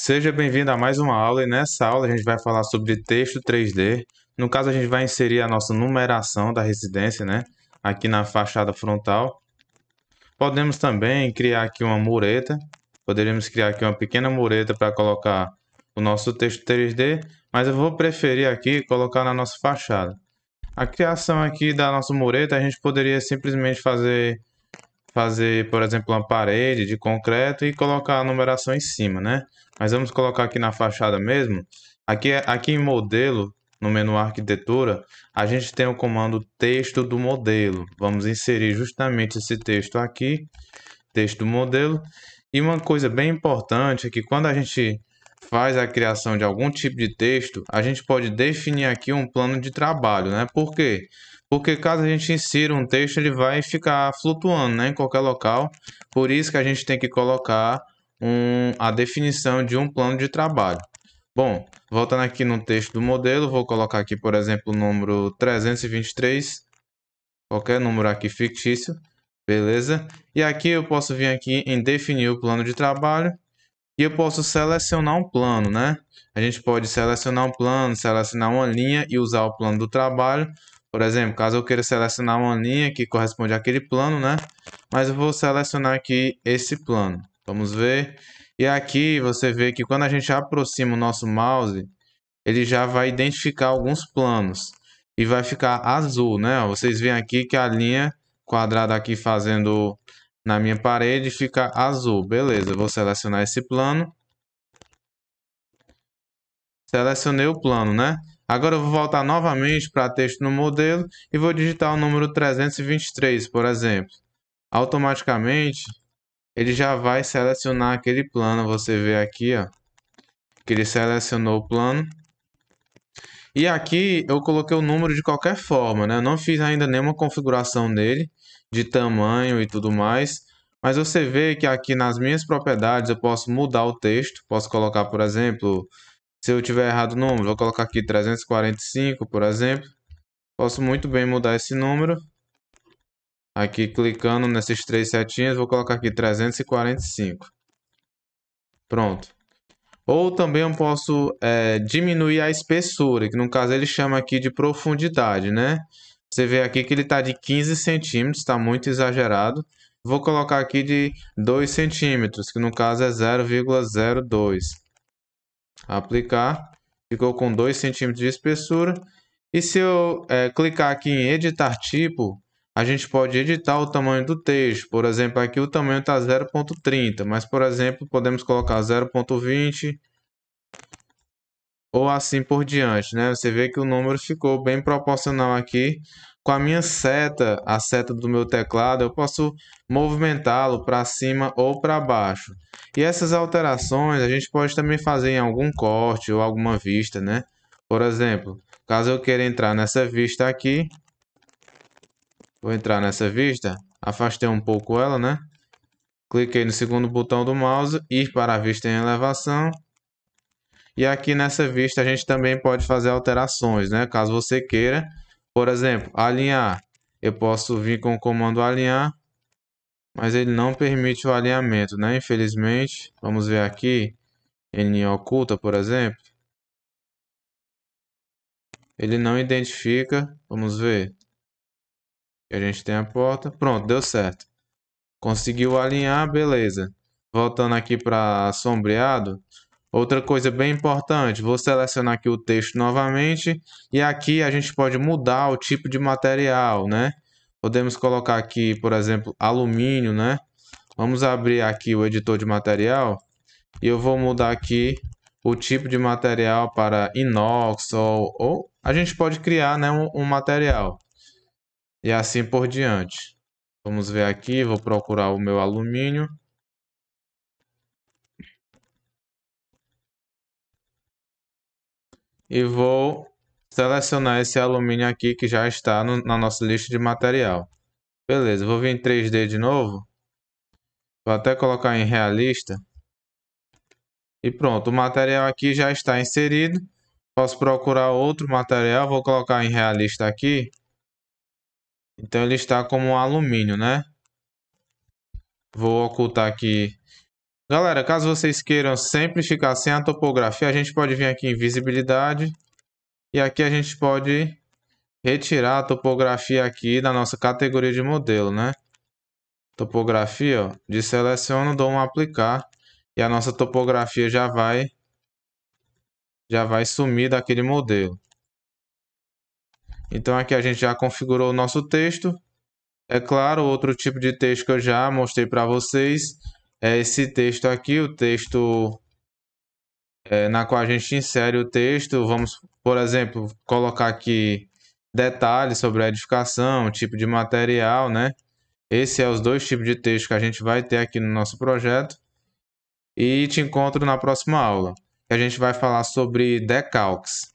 Seja bem-vindo a mais uma aula e nessa aula a gente vai falar sobre texto 3D. No caso, a gente vai inserir a nossa numeração da residência, né? Aqui na fachada frontal. Podemos também criar aqui uma mureta. Poderíamos criar aqui uma pequena mureta para colocar o nosso texto 3D, mas eu vou preferir aqui colocar na nossa fachada. A criação aqui da nossa mureta, a gente poderia simplesmente fazer, por exemplo, uma parede de concreto e colocar a numeração em cima, né? Mas vamos colocar aqui na fachada mesmo. Aqui em modelo, no menu arquitetura, a gente tem o comando texto do modelo. Vamos inserir justamente esse texto aqui, texto do modelo. E uma coisa bem importante é que quando a gente faz a criação de algum tipo de texto, a gente pode definir aqui um plano de trabalho, né? Por quê? Porque caso a gente insira um texto, ele vai ficar flutuando, né, em qualquer local. Por isso que a gente tem que colocar a definição de um plano de trabalho. Bom, voltando aqui no texto do modelo, vou colocar aqui, por exemplo, o número 323, qualquer número aqui fictício, beleza? E aqui eu posso vir aqui em definir o plano de trabalho e eu posso selecionar um plano, né? A gente pode selecionar um plano, selecionar uma linha e usar o plano do trabalho. Por exemplo, caso eu queira selecionar uma linha que corresponde àquele plano, né? Mas eu vou selecionar aqui esse plano. Vamos ver. E aqui você vê que quando a gente aproxima o nosso mouse, ele já vai identificar alguns planos e vai ficar azul, né? Vocês veem aqui que a linha quadrada aqui fazendo na minha parede fica azul. Beleza, eu vou selecionar esse plano. Selecionei o plano, né? Agora eu vou voltar novamente para texto no modelo e vou digitar o número 323, por exemplo. Automaticamente ele já vai selecionar aquele plano. Você vê aqui, ó, que ele selecionou o plano. E aqui eu coloquei o número de qualquer forma, né? Eu não fiz ainda nenhuma configuração nele, de tamanho e tudo mais. Mas você vê que aqui nas minhas propriedades eu posso mudar o texto. Posso colocar, por exemplo, se eu tiver errado o número, vou colocar aqui 345, por exemplo. Posso muito bem mudar esse número. Aqui clicando nessas três setinhas, vou colocar aqui 345. Pronto. Ou também eu posso diminuir a espessura, que no caso ele chama aqui de profundidade, né? Você vê aqui que ele está de 15 centímetros, está muito exagerado. Vou colocar aqui de 2 centímetros, que no caso é 0,02. Aplicar, ficou com 2 centímetros de espessura. E se eu clicar aqui em editar tipo, a gente pode editar o tamanho do texto. Por exemplo, aqui o tamanho está 0,30, mas por exemplo, podemos colocar 0,20 ou assim por diante, né? Você vê que o número ficou bem proporcional aqui. Com a minha seta, a seta do meu teclado, eu posso movimentá-lo para cima ou para baixo. E essas alterações a gente pode também fazer em algum corte ou alguma vista, né? Por exemplo, caso eu queira entrar nessa vista aqui, vou entrar nessa vista, afastei um pouco ela, né? Cliquei no segundo botão do mouse, ir para a vista em elevação. E aqui nessa vista a gente também pode fazer alterações, né? Caso você queira, por exemplo, alinhar. Eu posso vir com o comando alinhar, mas ele não permite o alinhamento, né? Infelizmente, vamos ver aqui, em oculta, por exemplo. Ele não identifica, vamos ver. A gente tem a porta, pronto, deu certo. Conseguiu alinhar, beleza. Voltando aqui para sombreado. Outra coisa bem importante, vou selecionar aqui o texto novamente e aqui a gente pode mudar o tipo de material, né? Podemos colocar aqui, por exemplo, alumínio, né? Vamos abrir aqui o editor de material e eu vou mudar aqui o tipo de material para inox ou a gente pode criar, né, um material e assim por diante. Vamos ver aqui, vou procurar o meu alumínio. E vou selecionar esse alumínio aqui que já está na nossa lista de material. Beleza, vou vir em 3D de novo. Vou até colocar em realista. E pronto, o material aqui já está inserido. Posso procurar outro material, vou colocar em realista aqui. Então ele está como um alumínio, né? Vou ocultar aqui Galera, caso vocês queiram sempre ficar sem a topografia, a gente pode vir aqui em visibilidade e aqui a gente pode retirar a topografia aqui da nossa categoria de modelo, né? Topografia, ó, de seleciono, dou um aplicar e a nossa topografia já vai sumir daquele modelo. Então aqui a gente já configurou o nosso texto. É claro, outro tipo de texto que eu já mostrei para vocês é esse texto aqui, o texto na qual a gente insere o texto. Vamos, por exemplo, colocar aqui detalhes sobre a edificação, tipo de material, né? Esses são os dois tipos de texto que a gente vai ter aqui no nosso projeto. E te encontro na próxima aula, que a gente vai falar sobre decalques.